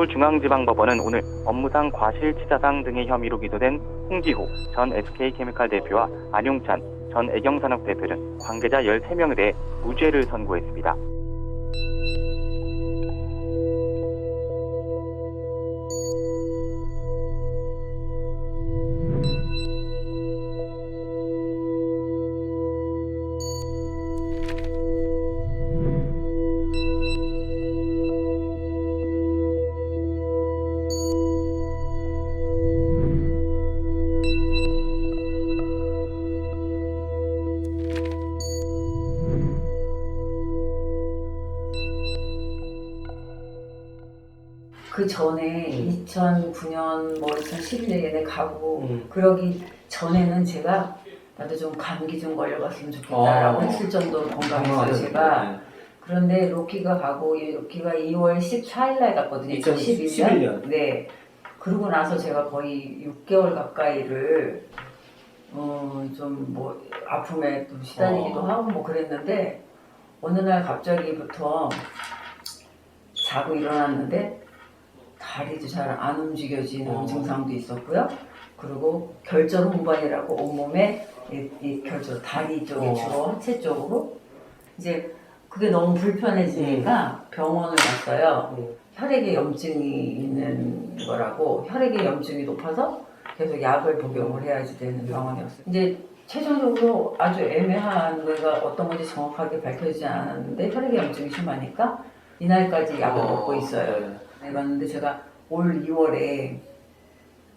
서울중앙지방법원은 오늘 업무상 과실치사상 등의 혐의로 기소된 홍지호 전 SK케미칼 대표와 안용찬 전 애경산업 대표 등 관계자 13명에 대해 무죄를 선고했습니다. 그 전에 2009년 뭐 2011년에 가고 그러기 전에는 제가 나도 좀 감기 좀 걸려갔으면 좋겠다라고 했을 정도로 건강했어요 제가. 그런데 로키가 가고 로키가 2월 14일 날 갔거든요. 2011년. 네. 그러고 나서 제가 거의 6개월 가까이를 좀 뭐 아픔에 또 시달리기도 하고 뭐 그랬는데 어느 날 갑자기부터 자고 일어났는데 다리도 잘 안 움직여지는 증상도 있었고요. 그리고 결절 혼반이라고 온몸에 이 결절 다리 쪽에 주로 하체 쪽으로 이제 그게 너무 불편해지니까 병원을 갔어요. 혈액에 염증이 있는 거라고 혈액의 염증이 높아서 계속 약을 복용을 해야지 되는 병원이었어요. 이제 최종적으로 아주 애매한 거가 어떤 건지 정확하게 밝혀지지 않았는데 혈액의 염증이 심하니까 이날까지 약을 먹고 있어요. 그런데 제가 올 2월에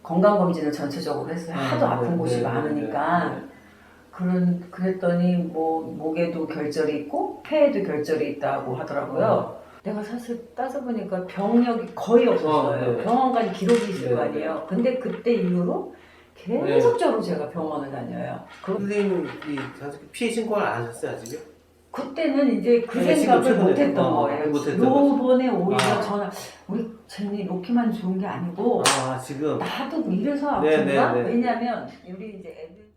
건강검진을 전체적으로 했어요. 하도 아픈 곳이 많으니까. 그랬더니 뭐 목에도 결절이 있고 폐에도 결절이 있다고 하더라고요. 내가 사실 따져보니까 병력이 거의 없었어요. 병원 간 기록이 있을 거 아니에요. 근데 그때 이후로 계속적으로 제가 병원을 다녀요. 선생님 피해 신고를 안 하셨어요 아직요? 그때는 이제 그 생각을 못했던 거예요. 요번에 오히려 전화 우리 쟤네 로키만 좋은 게 아니고 지금 나도 이래서 아픈가? 왜냐면 우리 이제 애들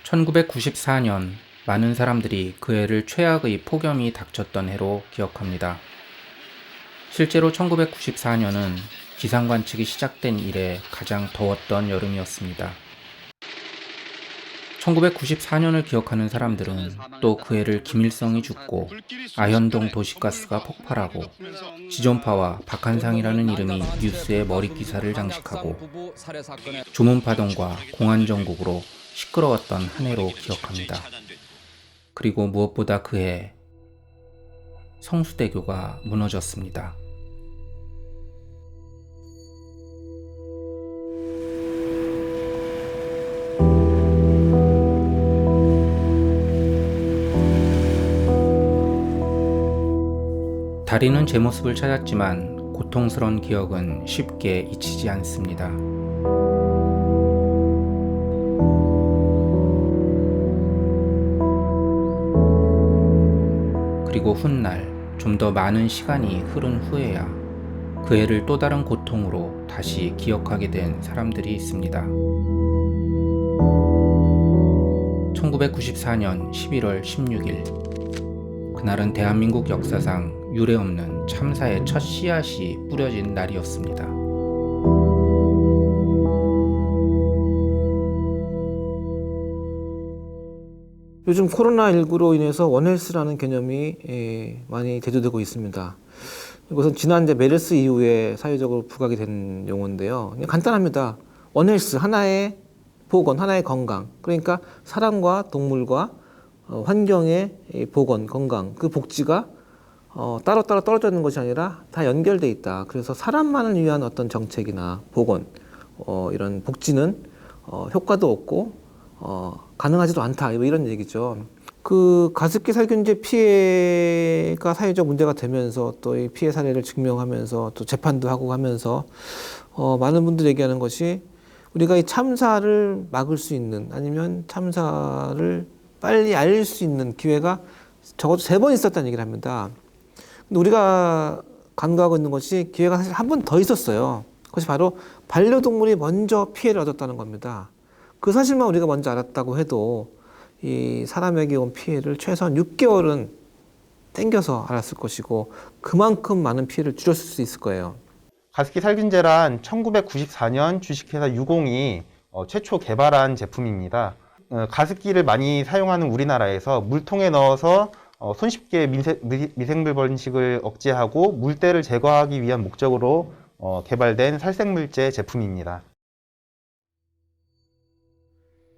(1994년) 많은 사람들이 그 해를 최악의 폭염이 닥쳤던 해로 기억합니다. 실제로 1994년은 기상 관측이 시작된 이래 가장 더웠던 여름이었습니다. 1994년을 기억하는 사람들은 또 그 해를 김일성이 죽고 아현동 도시가스가 폭발하고 지존파와 박한상이라는 이름이 뉴스에 머리 기사를 장식하고 조문파동과 공안정국으로 시끄러웠던 한 해로 기억합니다. 그리고 무엇보다 그 해 성수대교가 무너졌습니다. 다리는 제 모습을 찾았지만 고통스러운 기억은 쉽게 잊히지 않습니다. 그리고 훗날 좀 더 많은 시간이 흐른 후에야 그 해를 또 다른 고통으로 다시 기억하게 된 사람들이 있습니다. 1994년 11월 16일. 그날은 대한민국 역사상 유례없는 참사의 첫 씨앗이 뿌려진 날이었습니다. 요즘 코로나19로 인해서 원헬스라는 개념이 많이 대두되고 있습니다. 이것은 지난 메르스 이후에 사회적으로 부각이 된 용어인데요. 그냥 간단합니다. 원헬스, 하나의 보건, 하나의 건강. 그러니까 사람과 동물과 환경의 보건, 건강, 그 복지가 따로따로 떨어져 있는 것이 아니라 다 연결돼 있다. 그래서 사람만을 위한 어떤 정책이나 보건, 이런 복지는 효과도 없고 가능하지도 않다. 이런 얘기죠. 그 가습기 살균제 피해가 사회적 문제가 되면서 또 이 피해 사례를 증명하면서 또 재판도 하고 하면서 많은 분들이 얘기하는 것이 우리가 이 참사를 막을 수 있는 아니면 참사를 빨리 알릴 수 있는 기회가 적어도 3번 있었다는 얘기를 합니다. 근데 우리가 간과하고 있는 것이 기회가 사실 한 번 더 있었어요. 그것이 바로 반려동물이 먼저 피해를 얻었다는 겁니다. 그 사실만 우리가 먼저 알았다고 해도 이 사람에게 온 피해를 최소한 6개월은 땡겨서 알았을 것이고 그만큼 많은 피해를 줄였을 수 있을 거예요. 가습기 살균제란 1994년 주식회사 유공이 최초 개발한 제품입니다. 가습기를 많이 사용하는 우리나라에서 물통에 넣어서 손쉽게 미생물 번식을 억제하고 물때를 제거하기 위한 목적으로 개발된 살생물제 제품입니다.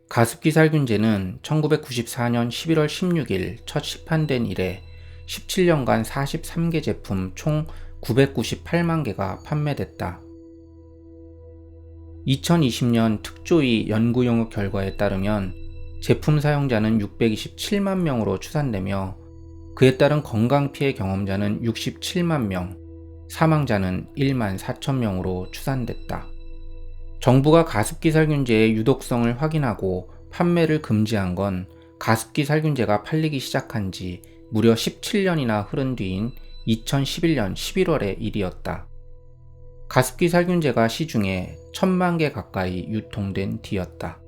가습기 살균제는 1994년 11월 16일 첫 시판된 이래 17년간 43개 제품 총 998만 개가 판매됐다. 2020년 특조위 연구 용역 결과에 따르면 제품 사용자는 627만 명으로 추산되며 그에 따른 건강 피해 경험자는 67만 명, 사망자는 1만 4천 명으로 추산됐다. 정부가 가습기 살균제의 유독성을 확인하고 판매를 금지한 건 가습기 살균제가 팔리기 시작한 지 무려 17년이나 흐른 뒤인 2011년 11월의 일이었다. 가습기 살균제가 시중에 1000만 개 가까이 유통된 뒤였다.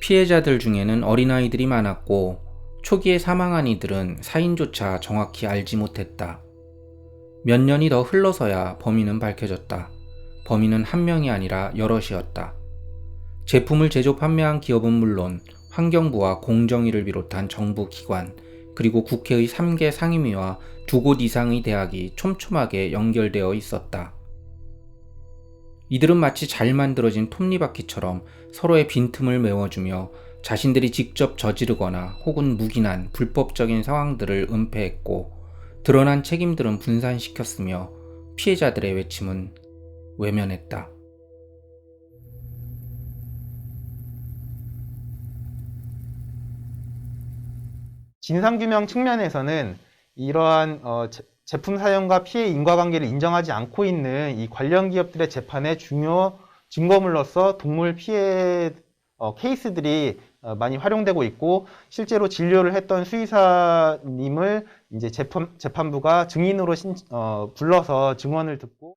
피해자들 중에는 어린아이들이 많았고 초기에 사망한 이들은 사인조차 정확히 알지 못했다. 몇 년이 더 흘러서야 범인은 밝혀졌다. 범인은 한 명이 아니라 여럿이었다. 제품을 제조 판매한 기업은 물론 환경부와 공정위를 비롯한 정부 기관, 그리고 국회의 3개 상임위와 2곳 이상의 대학이 촘촘하게 연결되어 있었다. 이들은 마치 잘 만들어진 톱니바퀴처럼 서로의 빈틈을 메워주며 자신들이 직접 저지르거나 혹은 묵인한 불법적인 상황들을 은폐했고 드러난 책임들은 분산시켰으며 피해자들의 외침은 외면했다. 진상규명 측면에서는 이러한 제품 사용과 피해 인과관계를 인정하지 않고 있는 이 관련 기업들의 재판의 중요 증거물로서 동물 피해 케이스들이 많이 활용되고 있고 실제로 진료를 했던 수의사님을 이제 재판부가 증인으로 불러서 증언을 듣고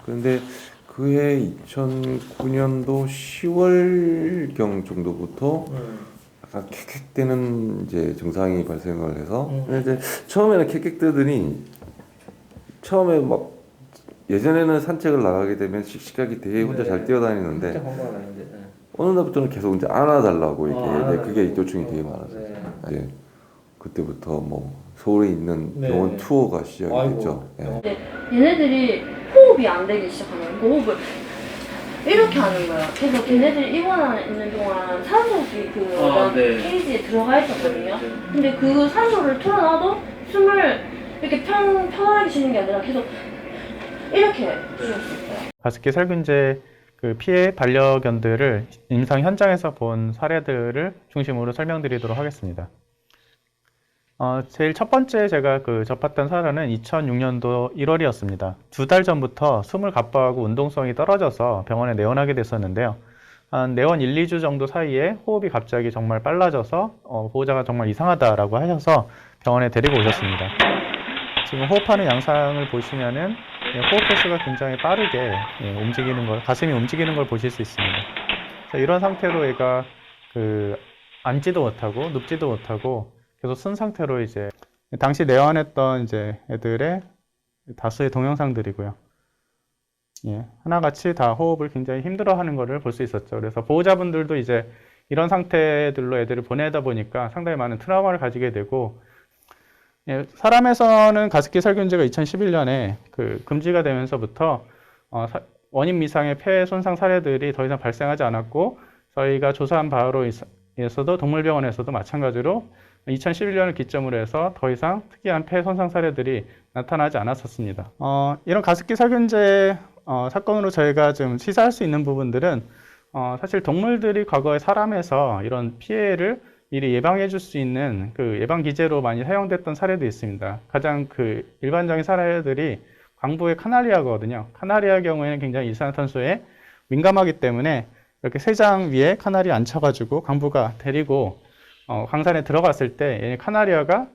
그런데 그해 2009년도 10월경 정도부터 약간 캑캑대는 이제 증상이 발생을 해서 이제 처음에는 캑캑대더니 처음에 막 예전에는 산책을 나가게 되면 씩씩하게 되게 혼자 잘 뛰어다니는데 어느 날부터는 계속 이제 안아달라고 이렇게 그게 요청이 되게 많았어요. 이제 그때부터 뭐 서울에 있는 병원 투어가 시작이 됐죠. 근데 얘네들이 호흡이 안 되기 시작하면 호흡을 이렇게 하는 거야. 그래서 걔네들이 입원해 있는 동안 산소기 케이지에 들어가 있었거든요. 근데 그 산소를 틀어놔도 숨을 이렇게 편하게 쉬는 게 아니라 계속 이렇게 쉬었어요. 가습기 살균제 그 피해 반려견들을 임상 현장에서 본 사례들을 중심으로 설명드리도록 하겠습니다. 제일 첫 번째 제가 접했던 사례는 2006년도 1월이었습니다. 2달 전부터 숨을 가빠하고 운동성이 떨어져서 병원에 내원하게 됐었는데요. 한 내원 1, 2주 정도 사이에 호흡이 갑자기 정말 빨라져서 보호자가 정말 이상하다라고 하셔서 병원에 데리고 오셨습니다. 지금 호흡하는 양상을 보시면은 호흡 횟수가 굉장히 빠르게 움직이는 걸, 가슴이 움직이는 걸 보실 수 있습니다. 이런 상태로 얘가 앉지도 못하고 눕지도 못하고 계속 쓴 상태로 이제 당시 내원했던 이제 애들의 다수의 동영상들이고요. 하나같이 다 호흡을 굉장히 힘들어하는 것을 볼 수 있었죠. 그래서 보호자분들도 이제 이런 상태들로 애들을 보내다 보니까 상당히 많은 트라우마를 가지게 되고, 사람에서는 가습기 살균제가 2011년에 금지가 되면서부터 원인 미상의 폐 손상 사례들이 더 이상 발생하지 않았고, 저희가 조사한 바로에서도 동물병원에서도 마찬가지로 2011년을 기점으로 해서 더 이상 특이한 폐 손상 사례들이 나타나지 않았었습니다. 이런 가습기 살균제 사건으로 저희가 좀 시사할 수 있는 부분들은 사실 동물들이 과거에 사람에서 이런 피해를 미리 예방해 줄 수 있는 예방 기제로 많이 사용됐던 사례도 있습니다. 가장 일반적인 사례들이 광부의 카나리아거든요. 카나리아 경우에는 굉장히 이산화탄소에 민감하기 때문에 이렇게 새장 위에 카나리 앉혀가지고 광부가 데리고 광산에 들어갔을 때 카나리아가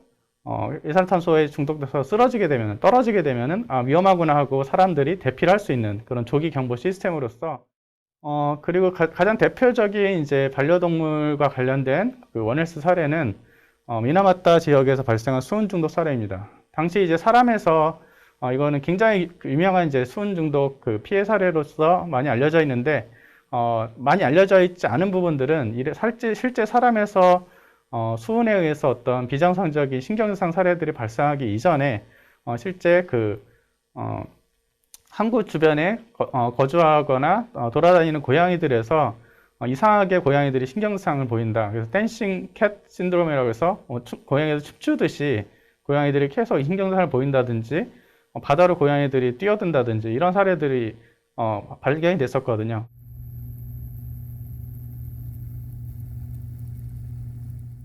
이산화탄소에 중독돼서 떨어지게 되면은 위험하구나 하고 사람들이 대피를 할 수 있는 그런 조기 경보 시스템으로서, 그리고 가장 대표적인 이제 반려동물과 관련된 원헬스 사례는 미나마타 지역에서 발생한 수은 중독 사례입니다. 당시 이제 사람에서 이거는 굉장히 유명한 이제 수은 중독 피해 사례로서 많이 알려져 있는데, 많이 알려져 있지 않은 부분들은 실제 사람에서 수은에 의해서 어떤 비정상적인 신경증상 사례들이 발생하기 이전에 실제 항구 주변에 거주하거나 돌아다니는 고양이들에서 이상하게 고양이들이 신경증상을 보인다. 그래서 댄싱 캣 신드롬이라고 해서 고양이들 춤추듯이 고양이들이 계속 신경증상을 보인다든지 바다로 고양이들이 뛰어든다든지 이런 사례들이 발견이 됐었거든요.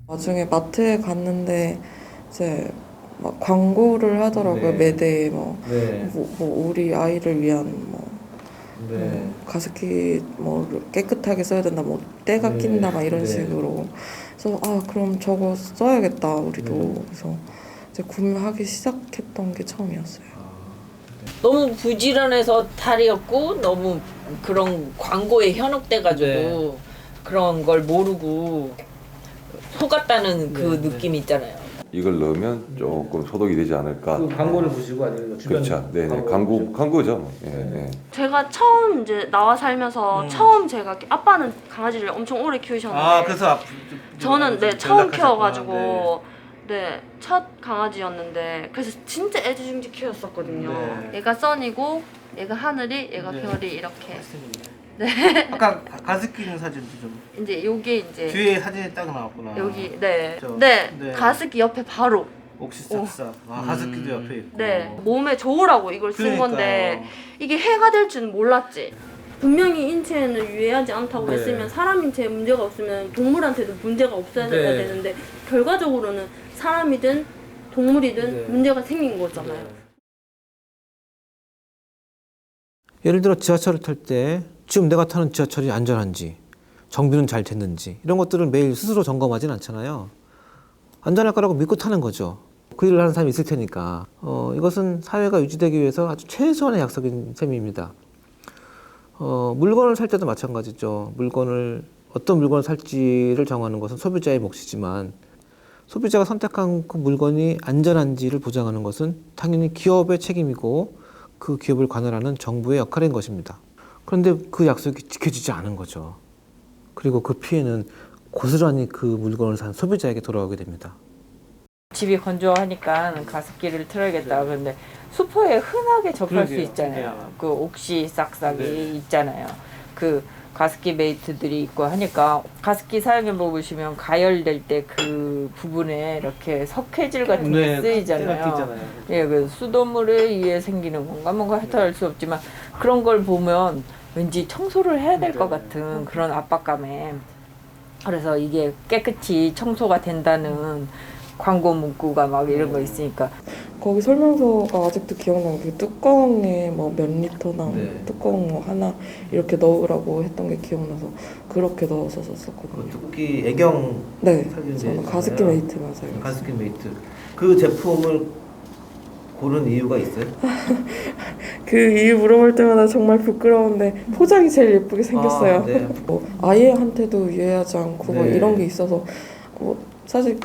나중에 마트에 갔는데 이제 막 광고를 하더라고요. 매대에 뭐 우리 아이를 위한 가습기 깨끗하게 써야 된다, 때가 낀다 막 이런 식으로. 그래서 그럼 저거 써야겠다 우리도. 그래서 이제 구매하기 시작했던 게 처음이었어요. 너무 부지런해서 탈이었고 너무 그런 광고에 현혹돼가지고 그런 걸 모르고 속았다는 느낌이 있잖아요. 이걸 넣으면 조금 소독이 되지 않을까. 광고를 보시고 아니면 주변 그렇죠. 네네. 광고죠. 제가 처음 이제 나와 살면서 처음 제가 아빠는 강아지를 엄청 오래 키우셨는데 그래서 저는 처음 키워가지고 첫 강아지였는데, 그래서 진짜 애지중지 키웠었거든요. 얘가 써니고 얘가 하늘이, 얘가 별이 이렇게. 아까 가습기 있는 사진도 좀. 이제 요게 이제 뒤에 사진이 딱 나왔구나. 여기 그렇죠? 가습기 옆에 바로. 옥시삭삭. 가습기도 옆에 있고. 몸에 좋으라고 이걸 쓴 건데 이게 해가 될 줄은 몰랐지. 분명히 인체에는 유해하지 않다고 했으면 사람 인체에 문제가 없으면 동물한테도 문제가 없어야 되는데 결과적으로는 사람이든 동물이든 문제가 생긴 거잖아요. 예를 들어 지하철을 탈 때 지금 내가 타는 지하철이 안전한지, 정비는 잘 됐는지 이런 것들을 매일 스스로 점검하진 않잖아요. 안전할 거라고 믿고 타는 거죠. 그 일을 하는 사람이 있을 테니까. 이것은 사회가 유지되기 위해서 아주 최소한의 약속인 셈입니다. 물건을 살 때도 마찬가지죠. 어떤 물건을 살지를 정하는 것은 소비자의 몫이지만, 소비자가 선택한 그 물건이 안전한지를 보장하는 것은 당연히 기업의 책임이고 그 기업을 관할하는 정부의 역할인 것입니다. 그런데 그 약속이 지켜지지 않은 거죠. 그리고 그 피해는 고스란히 그 물건을 산 소비자에게 돌아오게 됩니다. 집이 건조하니까 가습기를 틀어야겠다. 그런데 슈퍼에 흔하게 접할 수 있잖아요. 그 옥시 싹싹이 있잖아요. 그 가습기 메이트들이 있고 하니까 가습기 사용해 보시면 가열될 때 그 부분에 이렇게 석회질 같은 게 쓰이잖아요. 그 수돗물에 의해 생기는 건가 뭔가 하여튼 알 수 없지만 그런 걸 보면 왠지 청소를 해야 될 것 같은 그런 압박감에, 그래서 이게 깨끗이 청소가 된다는 광고 문구가 막 이런 거 있으니까. 거기 설명서가 아직도 기억나는 게 뚜껑에 몇 리터나 뚜껑 하나 이렇게 넣으라고 했던 게 기억나서 그렇게 넣어서 썼었거든요. 특히 애경 저는 가습기 메이트 맞아요. 가습기 메이트. 그 제품을 고른 이유가 있어요? 그 이유 물어볼 때마다 정말 부끄러운데 포장이 제일 예쁘게 생겼어요. 네. 아이한테도 유해하지 않고 뭐 네. 이런 게 있어서 뭐 사실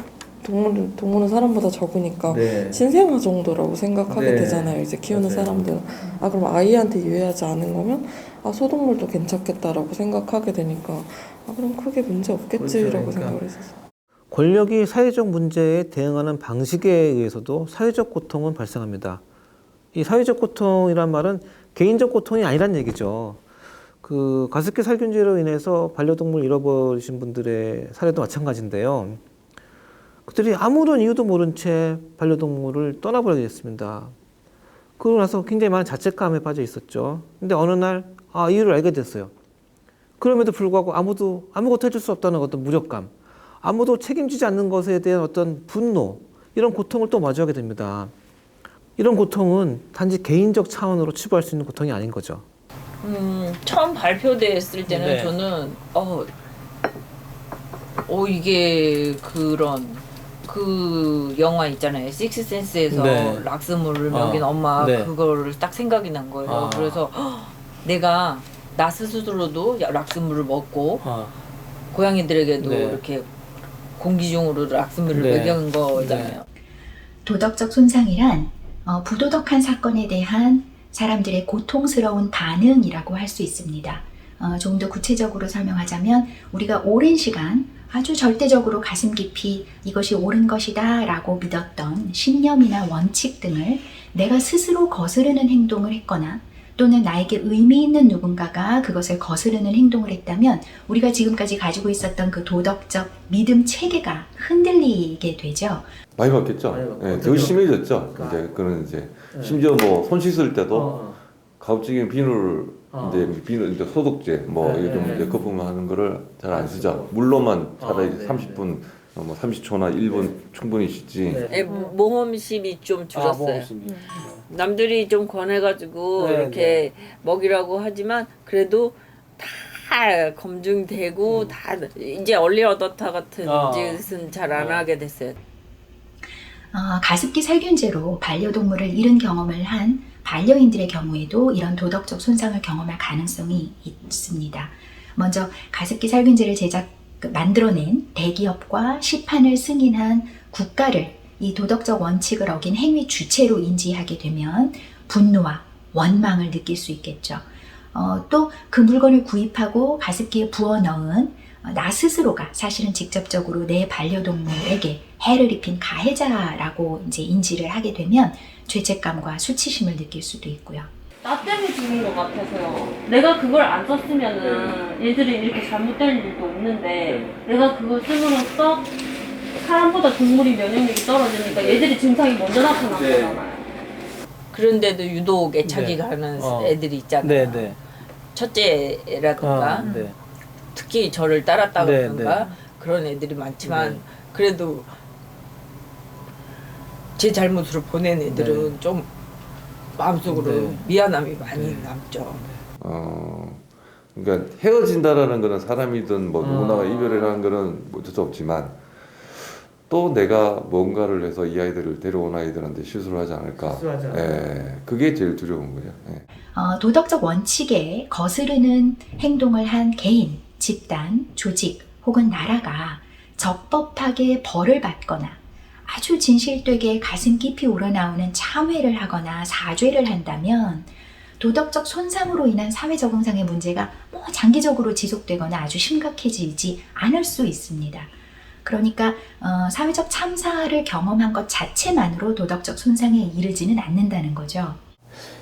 동물은 사람보다 적으니까 네. 신생아 정도라고 생각하게 네. 되잖아요. 이제 키우는 맞아요. 사람들은. 아 그럼 아이한테 유해하지 않은 거면 아 소동물도 괜찮겠다라고 생각하게 되니까 아 그럼 크게 문제 없겠지라고 그렇죠. 그러니까. 생각을 했었어요. 권력이 사회적 문제에 대응하는 방식에 의해서도 사회적 고통은 발생합니다. 이 사회적 고통이란 말은 개인적 고통이 아니란 얘기죠. 그 가습기 살균제로 인해서 반려동물 잃어버리신 분들의 사례도 마찬가지인데요. 그들이 아무런 이유도 모른 채 반려동물을 떠나버리게 됐습니다. 그러고 나서 굉장히 많은 자책감에 빠져 있었죠. 근데 어느 날 이유를 알게 됐어요. 그럼에도 불구하고 아무것도 해줄 수 없다는 어떤 무력감, 아무도 책임지지 않는 것에 대한 어떤 분노, 이런 고통을 또 마주하게 됩니다. 이런 고통은 단지 개인적 차원으로 치부할 수 있는 고통이 아닌 거죠. 처음 발표됐을 때는 네. 저는 이게 그런 그 영화 있잖아요. 식스센스에서 네. 락스물을 먹인 엄마 네. 그거를 딱 생각이 난 거예요. 그래서 내가 나 스스로도 락스물을 먹고 고양이들에게도 네. 이렇게 공기 중으로 락스물을 네. 먹인 거잖아요. 도덕적 손상이란 부도덕한 사건에 대한 사람들의 고통스러운 반응이라고 할 수 있습니다. 좀 더 구체적으로 설명하자면 우리가 오랜 시간 아주 절대적으로 가슴 깊이 이것이 옳은 것이다 라고 믿었던 신념이나 원칙 등을 내가 스스로 거스르는 행동을 했거나 또는 나에게 의미 있는 누군가가 그것을 거스르는 행동을 했다면 우리가 지금까지 가지고 있었던 그 도덕적 믿음 체계가 흔들리게 되죠. 많이 바뀌었죠. 예, 더 심해졌죠. 이제 그런 이제 심지어 뭐 손 씻을 때도 가급적이면 비누 이제 소독제 이게 좀 이제 거품하는 거를 잘 안 쓰죠. 물로만 차라리 30분 뭐 30초나 1분 충분히 씻지. 모험심이 좀 줄었어요. 남들이 좀 권해가지고 이렇게 먹이라고 하지만 그래도 다 검증되고 다 이제 얼리 어댑터 같은 짓은 잘 안 하게 됐어요. 가습기 살균제로 반려동물을 잃은 경험을 한 반려인들의 경우에도 이런 도덕적 손상을 경험할 가능성이 있습니다. 먼저 가습기 살균제를 만들어낸 대기업과 시판을 승인한 국가를 이 도덕적 원칙을 어긴 행위 주체로 인지하게 되면 분노와 원망을 느낄 수 있겠죠. 또 그 물건을 구입하고 가습기에 부어 넣은 나 스스로가 사실은 직접적으로 내 반려동물에게 해를 입힌 가해자라고 이제 인지를 하게 되면 죄책감과 수치심을 느낄 수도 있고요. 나 때문에 죽는 것 같아서요. 내가 그걸 안 썼으면은 얘들이 이렇게 잘못될 일도 없는데 내가 그걸 씀으로써 사람보다 동물이 면역력이 떨어지니까 얘들이 증상이 먼저 나타난 거잖아요. 그런데도 유독 애착이 가는 애들이 있잖아요. 첫째라든가 특히 저를 따랐다던가 그런 애들이 많지만 그래도 제 잘못으로 보낸 애들은 좀 마음속으로 미안함이 많이 남죠. 그러니까 헤어진다라는 거는 사람이든 뭐 누구나가 이별이라는 거는 어쩔 수 없지만 또 내가 뭔가를 해서 이 아이들을 데려온 아이들한테 실수를 하지 않을까. 그게 제일 두려운 거죠. 도덕적 원칙에 거스르는 행동을 한 개인, 집단, 조직 혹은 나라가 적법하게 벌을 받거나 아주 진실되게 가슴 깊이 우러나오는 참회를 하거나 사죄를 한다면 도덕적 손상으로 인한 사회 적응상의 문제가 장기적으로 지속되거나 아주 심각해지지 않을 수 있습니다. 그러니까 사회적 참사를 경험한 것 자체만으로 도덕적 손상에 이르지는 않는다는 거죠.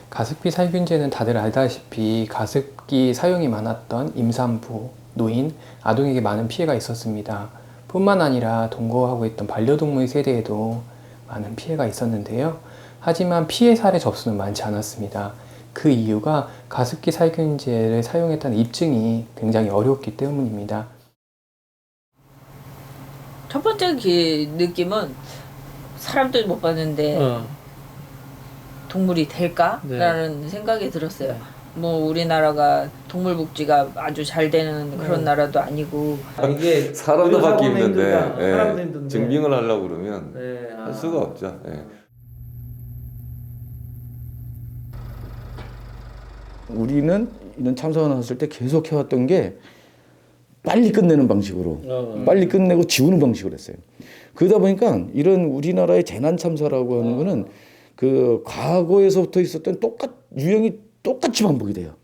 가습기 살균제는 다들 알다시피 가습기 사용이 많았던 임산부, 노인, 아동에게 많은 피해가 있었습니다. 뿐만 아니라 동거하고 있던 반려동물 세대에도 많은 피해가 있었는데요. 하지만 피해 사례 접수는 많지 않았습니다. 그 이유가 가습기 살균제를 사용했다는 입증이 굉장히 어렵기 때문입니다. 첫 번째 느낌은 사람들 못 봤는데 동물이 될까라는 생각이 들었어요. 뭐 우리나라가 동물 복지가 아주 잘 되는 그런 나라도 아니고 이게 사람도 받기 힘든데 사람도 힘든데 증빙을 하려고 그러면 할 수가 없죠. 우리는 이런 참사가 났을 때 계속 해왔던 게 빨리 끝내는 방식으로 빨리 끝내고 지우는 방식으로 했어요. 그러다 보니까 이런 우리나라의 재난 참사라고 하는 거는 그 과거에서부터 있었던 유형이 똑같이 반복이 돼요.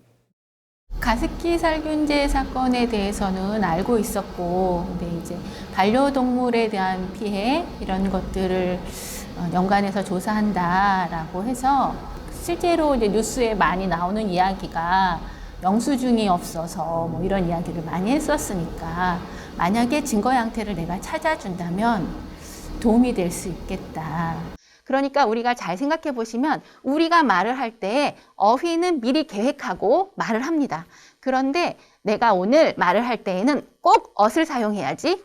가습기 살균제 사건에 대해서는 알고 있었고, 근데 이제 반려동물에 대한 피해 이런 것들을 연관해서 조사한다라고 해서 실제로 이제 뉴스에 많이 나오는 이야기가 영수증이 없어서 뭐 이런 이야기를 많이 했었으니까 만약에 증거 양태를 내가 찾아준다면 도움이 될 수 있겠다. 그러니까 우리가 잘 생각해 보시면 우리가 말을 할 때 어휘는 미리 계획하고 말을 합니다. 그런데 내가 오늘 말을 할 때에는 꼭 ot을 사용해야지,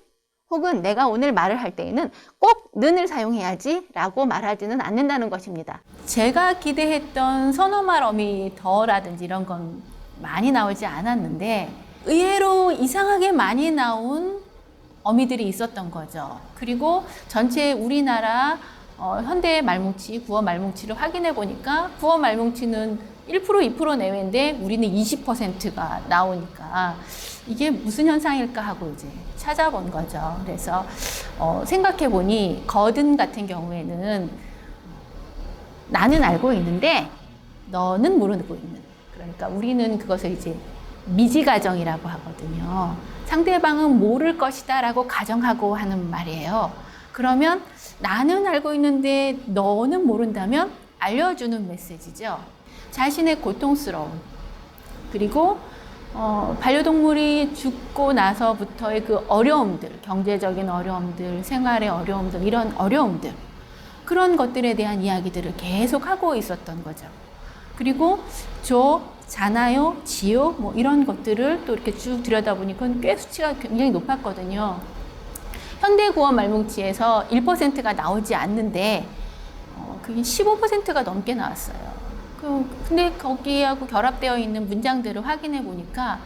혹은 내가 오늘 말을 할 때에는 꼭 는을 사용해야지 라고 말하지는 않는다는 것입니다. 제가 기대했던 선어말 어미더라든지 이런 건 많이 나오지 않았는데 의외로 이상하게 많이 나온 어미들이 있었던 거죠. 그리고 전체 우리나라 현대 말뭉치, 구어 말뭉치를 확인해 보니까 구어 말뭉치는 1%, 2% 내외인데 우리는 20%가 나오니까 이게 무슨 현상일까 하고 이제 찾아본 거죠. 그래서 생각해 보니 거든 같은 경우에는 나는 알고 있는데 너는 모르고 있는, 그러니까 우리는 그것을 이제 미지가정이라고 하거든요. 상대방은 모를 것이다 라고 가정하고 하는 말이에요. 그러면 나는 알고 있는데 너는 모른다면 알려주는 메시지죠. 자신의 고통스러움, 그리고 반려동물이 죽고 나서부터의 그 어려움들, 경제적인 어려움들, 생활의 어려움들, 이런 어려움들, 그런 것들에 대한 이야기들을 계속 하고 있었던 거죠. 그리고 잖아요, 지요, 뭐 이런 것들을 또 이렇게 쭉 들여다보니 그건 꽤 수치가 굉장히 높았거든요. 현대 구어 말뭉치에서 1%가 나오지 않는데 그게 15%가 넘게 나왔어요. 근데 거기하고 결합되어 있는 문장들을 확인해 보니까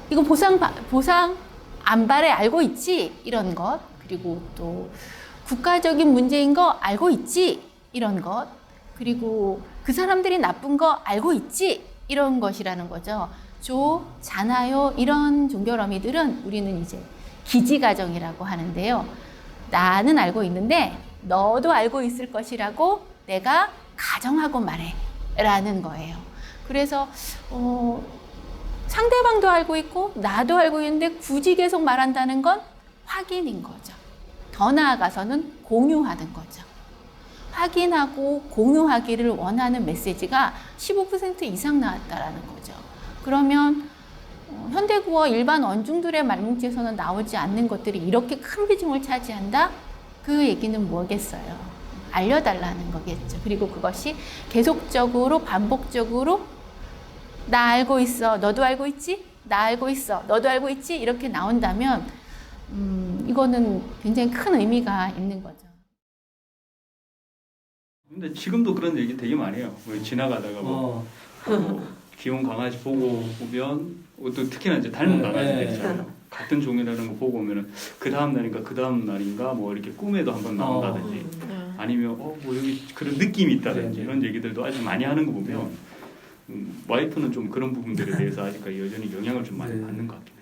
이거 보상 안 바래 알고 있지? 이런 것. 그리고 또 국가적인 문제인 거 알고 있지? 이런 것. 그리고 그 사람들이 나쁜 거 알고 있지? 이런 것이라는 거죠. 잖아요, 이런 종결어미들은 우리는 이제 기지가정이라고 하는데요. 나는 알고 있는데 너도 알고 있을 것이라고 내가 가정하고 말해 라는 거예요. 그래서 상대방도 알고 있고 나도 알고 있는데 굳이 계속 말한다는 건 확인인 거죠. 더 나아가서는 공유하는 거죠. 확인하고 공유하기를 원하는 메시지가 15% 이상 나왔다라는 거죠. 그러면 현대구어 일반 언중들의 말뭉치에서는 나오지 않는 것들이 이렇게 큰 비중을 차지한다? 그 얘기는 뭐겠어요? 알려달라는 거겠죠. 그리고 그것이 계속적으로 반복적으로 나 알고 있어, 너도 알고 있지? 나 알고 있어, 너도 알고 있지? 이렇게 나온다면 이거는 굉장히 큰 의미가 있는 거죠. 근데 지금도 그런 얘기 되게 많이 해요. 지나가다가 귀여운 강아지 보고 오면 또 특히나 이제 닮은 강아지들 있잖아요. 같은 종이라는 거 보고 오면은 그 다음 날인가 뭐 이렇게 꿈에도 한번 나온다든지 아니면 뭐 여기 그런 느낌이 있다든지 이런 얘기들도 아주 많이 하는 거 보면 와이프는 좀 그런 부분들에 대해서 아직까지 여전히 영향을 좀 많이 받는 것 같긴 해요.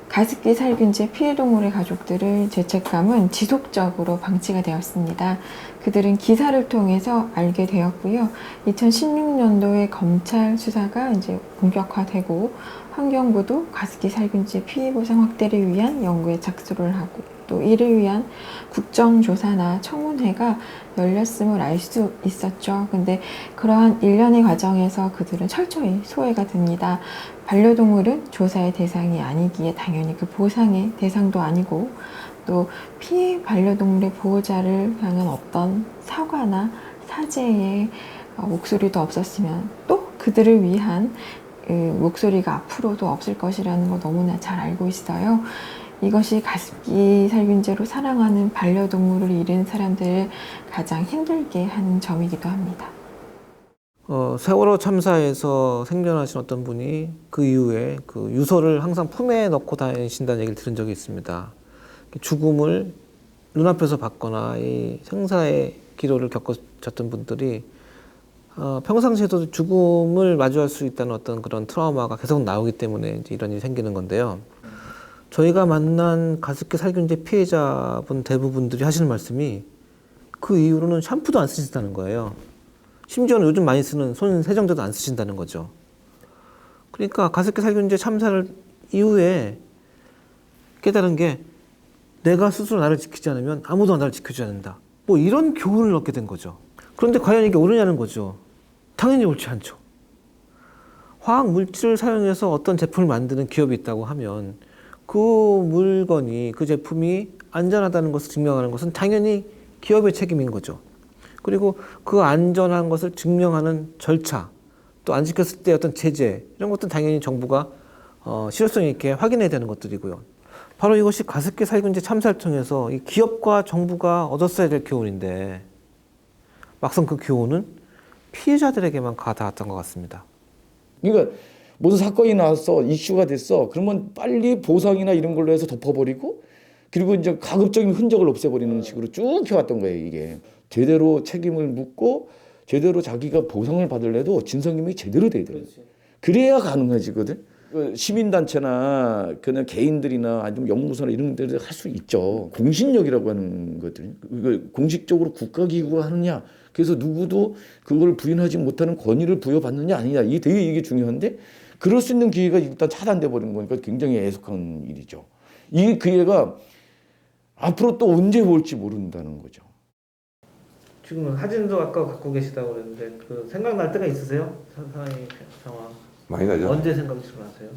가습기 살균제 피해 동물의 가족들의 죄책감은 지속적으로 방치가 되었습니다. 그들은 기사를 통해서 알게 되었고요. 2016년도에 검찰 수사가 이제 본격화되고 환경부도 가습기 살균제 피해 보상 확대를 위한 연구에 착수를 하고 또 이를 위한 국정조사나 청문회가 열렸음을 알 수 있었죠. 근데 그러한 일련의 과정에서 그들은 철저히 소외가 됩니다. 반려동물은 조사의 대상이 아니기에 당연히 그 보상의 대상도 아니고 또 피해 반려동물의 보호자를 향한 어떤 사과나 사죄의 목소리도 없었으면 또 그들을 위한 목소리가 앞으로도 없을 것이라는 거 너무나 잘 알고 있어요. 이것이 가습기 살균제로 사랑하는 반려동물을 잃은 사람들을 가장 힘들게 하는 점이기도 합니다. 세월호 참사에서 생존하신 어떤 분이 그 이후에 그 유서를 항상 품에 넣고 다니신다는 얘기를 들은 적이 있습니다. 죽음을 눈앞에서 봤거나 이 생사의 기로를 겪으셨던 분들이 평상시에도 죽음을 마주할 수 있다는 어떤 그런 트라우마가 계속 나오기 때문에 이제 이런 일이 생기는 건데요. 저희가 만난 가습기 살균제 피해자분 대부분들이 하시는 말씀이 그 이후로는 샴푸도 안 쓰신다는 거예요. 심지어는 요즘 많이 쓰는 손 세정제도 안 쓰신다는 거죠. 그러니까 가습기 살균제 참사를 이후에 깨달은 게 내가 스스로 나를 지키지 않으면 아무도 나를 지켜주지 않는다. 뭐 이런 교훈을 얻게 된 거죠. 그런데 과연 이게 옳으냐는 거죠. 당연히 옳지 않죠. 화학 물질을 사용해서 어떤 제품을 만드는 기업이 있다고 하면 그 물건이, 그 제품이 안전하다는 것을 증명하는 것은 당연히 기업의 책임인 거죠. 그리고 그 안전한 것을 증명하는 절차, 또 안 지켰을 때 어떤 제재, 이런 것도 당연히 정부가 실효성 있게 확인해야 되는 것들이고요. 바로 이것이 가습기 살균제 참사를 통해서 이 기업과 정부가 얻었어야 될 교훈인데 막상 그 교훈은 피해자들에게만 가닿았던 것 같습니다. 그러니까 무슨 사건이 나왔어, 이슈가 됐어, 그러면 빨리 보상이나 이런 걸로 해서 덮어버리고, 그리고 이제 가급적인 흔적을 없애버리는 식으로 쭉 해왔던 거예요. 이게 제대로 책임을 묻고 제대로 자기가 보상을 받으려도 진상규명이 제대로 돼야 돼요. 그래야 가능해지거든. 시민단체나 그냥 개인들이나 아니면 연구소나 이런 데를 할 수 있죠. 공신력이라고 하는 것들, 공식적으로 국가기구가 하느냐, 그래서 누구도 그걸 부인하지 못하는 권위를 부여받느냐 아니냐, 이게 되게 중요한데 그럴 수 있는 기회가 일단 차단돼 버린 거니까 굉장히 애석한 일이죠. 이 기회가 앞으로 또 언제 올지 모른다는 거죠. 지금 사진도 아까 갖고 계시다고 그랬는데 그 생각날 때가 있으세요? 상황 많이 나죠. 언제 생각이 나세요?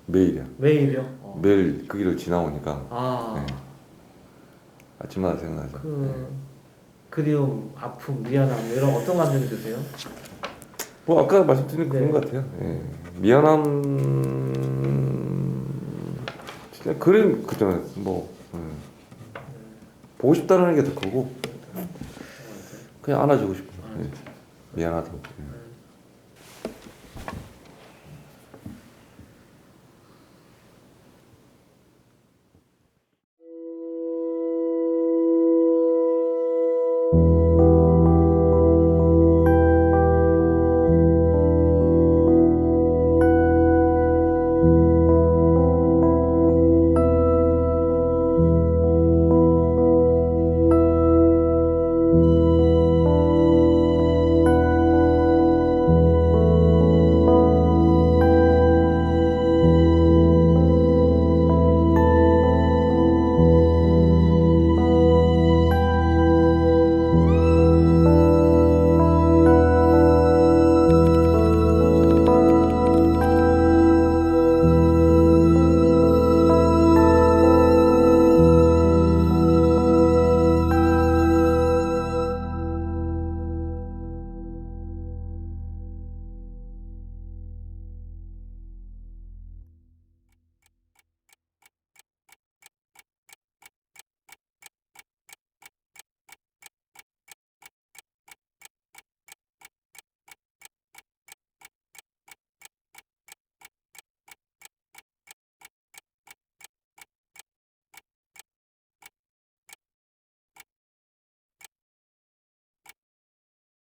매일이요. 매일이요? 매일 그 길을 지나오니까 네. 아침마다 생각나죠. 그리움, 아픔, 미안함 이런 어떤 감정이 드세요? 뭐 아까 말씀드린 그런 것 같아요. 예. 미안함, 진짜 그런 그죠. 뭐 보고 싶다는 게 더 크고 그냥 안아주고 싶어요. 예. 미안하다고. 예.